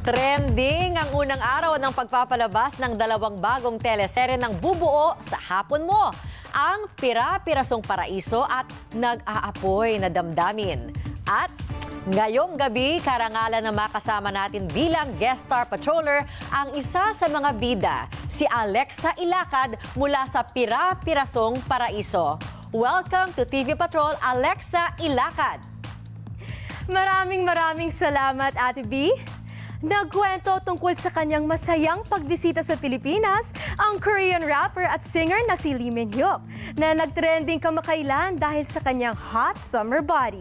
Trending ang unang araw ng pagpapalabas ng dalawang bagong teleserye ng bubuo sa hapon mo. Ang Pira-Pirasong Paraiso at Nag-aapoy na Damdamin. At ngayong gabi, karangalan na makasama natin bilang guest star patroller ang isa sa mga bida, si Alexa Ilacad mula sa Pira-Pirasong Paraiso. Welcome to TV Patrol, Alexa Ilacad. Maraming salamat, Ate B. Nagkwento tungkol sa kanyang masayang pagbisita sa Pilipinas ang Korean rapper at singer na si Lee Min-hyuk na nagtrending kamakailan dahil sa kanyang hot summer body.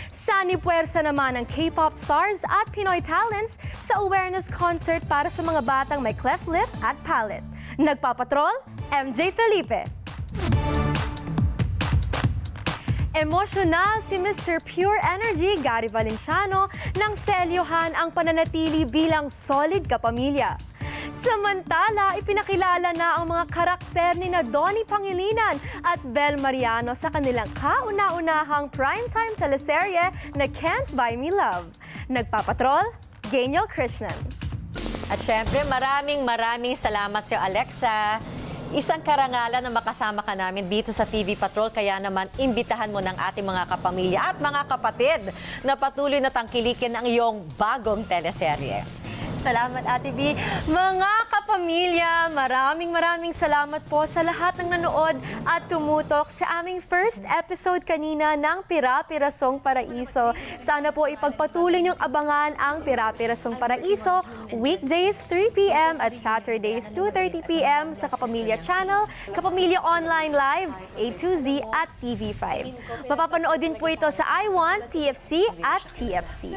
Sani puwersa naman ng K-pop stars at Pinoy talents sa awareness concert para sa mga batang may cleft lip at palate. Nagpapatrol, MJ Felipe. Emosyonal si Mr. Pure Energy Gary Valenciano nang selyohan ang pananatili bilang solid kapamilya. Samantala, ipinakilala na ang mga karakter ni na Donnie Pangilinan at Bel Mariano sa kanilang kauna-unahang primetime teleserye na Can't Buy Me Love. Nagpapatrol, Geniel Krishnan. At syempre, maraming salamat sa Alexa. Isang karangalan na makasama ka namin dito sa TV Patrol, kaya naman imbitahan mo ng ating mga kapamilya at mga kapatid na patuloy na tangkilikin ang iyong bagong teleserye. Salamat, Ate B. Mga kapamilya, maraming salamat po sa lahat ng nanood at tumutok sa aming first episode kanina ng Pira-Pirasong Paraiso. Sana po ipagpatuloy niyong abangan ang Pira-Pirasong Paraiso weekdays 3 p.m. at Saturdays 2:30 p.m. sa Kapamilya Channel, Kapamilya Online Live, A2Z at TV5. Mapapanood din po ito sa I1, TFC at TFC.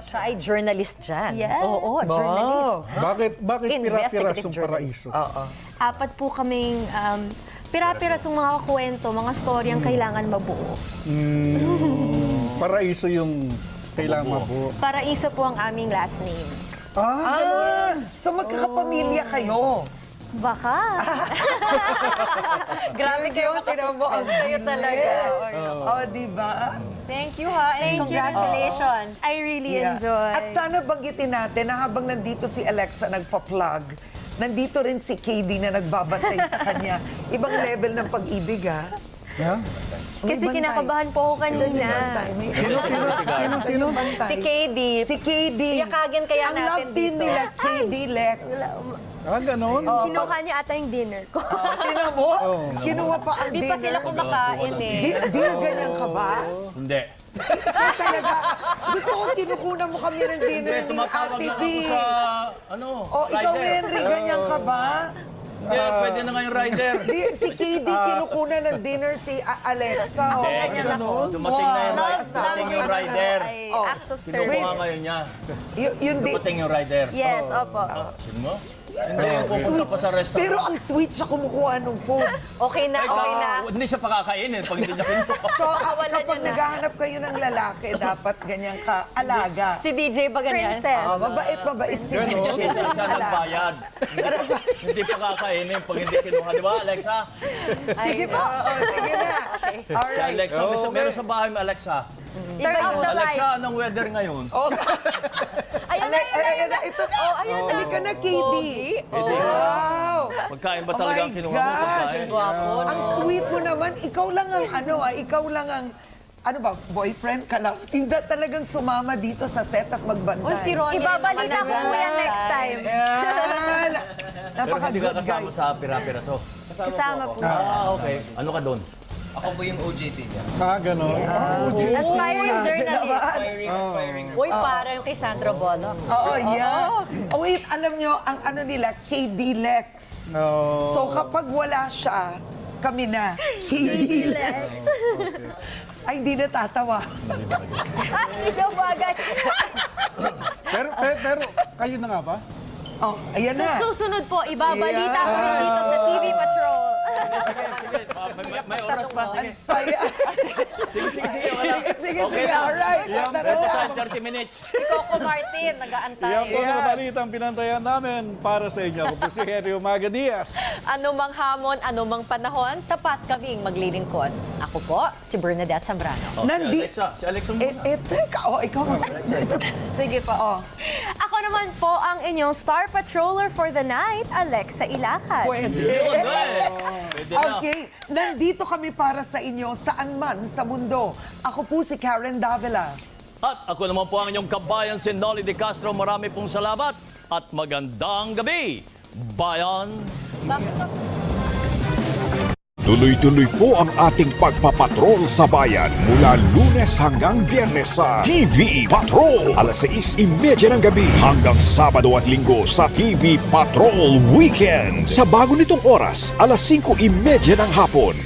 Siya ay journalist dyan. Yes. Oo, journalist. Bakit Investigative Pira-Pirasong journalist. Paraiso? Apat po kaming pira-pirasong mga kwento, mga story ang kailangan mabuo. Paraiso yung kailangan mabuo. Paraiso po ang aming last name. So magkakapamilya kayo. Baka. Grabe kayo makasuspense kayo talaga. Di ba? Thank you ha, and congratulations. I really Yeah. enjoy. At sana banggitin natin na habang nandito si Alexa nagpa-plug, nandito rin si KD na nagbabantay sa kanya. Ibang level ng pag-ibig, ha? Ha? Kasi kinakabahan po ako kanina. Sino? Si KD. Si KD. Yakagin kaya Ang natin love team dito. nila, KD Lex. Ganon? Kinuha niya ata yung dinner ko. Tingnan mo, kinuha pa ang Di dinner. pa sila kumakain eh. Di ganyan ka ba? Hindi. Talaga. Gusto ko kinukunan mo kami ng dinner ni Tumatawag Ate lang B. ako sa, Ikaw rider. Henry, ganyan ka ba? Hindi, pwede na nga yung rider. Si KD kinukunan ng dinner si Alexa. Hindi, ganyan ako. dumating na yung, Love dumating yung rider. ay acts of Kinukuha service. ngayon niya. Yun di. Dumating yung rider. Yes, opo. Sin mo? Hindi, pupunta pa sa restaurant. Pero ang sweet siya kumukuha ng food. Okay na. Hindi siya pakakainin pag hindi niya kinuha. So, Wala kapag niya na. naghahanap kayo ng lalaki, dapat ganyan ka alaga. Si DJ ba ganyan? Princess. Mabait si Ganon. DJ. Siya nagbayad. Hindi pakakainin pag hindi kinuha. Di ba, Alexa? Sige po. Sige na. Si Alright. Alexa, meron sa bahay mo, Alexa. Turn off the light. Alexa, anong weather ngayon? Ayun na, Ayan na, ito na. Halika na, KD. Hindi. Wow. Pagkain ba Oh talaga my ang kinuha mo? gosh. Pagkain? Gwapo. Ang sweet mo naman. Ikaw lang ang ikaw lang ang boyfriend ka lang. Hindi talagang sumama dito sa set at magbantay. Uy, si Ronnie Ibabalita ko po yan next time. Yan. Pero hindi ka Napaka-good kasama guy. sa Pira-Piraso. Kasama po. Okay. Ano ka doon? Ako po yung OJT niya. Ganon. Aspiring journalist. Aspiring. Uy, parang kay Sandro Bullock. Oo, yeah. Oh, wait, alam nyo, ang ano nila, KD Lex. So kapag wala siya, kami na. KD Lex. Ay, hindi natatawa. Hindi daw bagay. Pero kayo na nga ba? Oh, ayan na. Sa susunod po, ibabalita ko rin dito sa TV Patrol. May oras pa. Sige. Saya. Sige. Wala. Sige. Alright. Tara na. 30 minutes. Si Coco Martin, nag-aantay. Yan po mga balitang pinantayan namin para sa inyo. Ako po si Henry Umaga Diaz. Anumang hamon, anumang panahon, tapat kaming maglilingkod. Ako po, si Bernadette Zambrano. Nandi- Si Alexa muna. Teka. Ikaw. Sige po. Ako naman po ang inyong Star Patroller for the night, Alexa Ilacan. Pwede. Pwede na. Okay, nandito kami para sa inyo saan man sa mundo. Ako po si Karen Davila. At ako naman po ang inyong kabayan, si Nolly De Castro. Marami pong salamat at magandang gabi, bayan. Tuloy-tuloy po ang ating pagpapatrol sa bayan mula Lunes hanggang Biyernes sa TV Patrol. Alas 6:30 ng gabi hanggang Sabado at Linggo sa TV Patrol Weekend. Sa bago nitong oras, alas 5:30 ng hapon.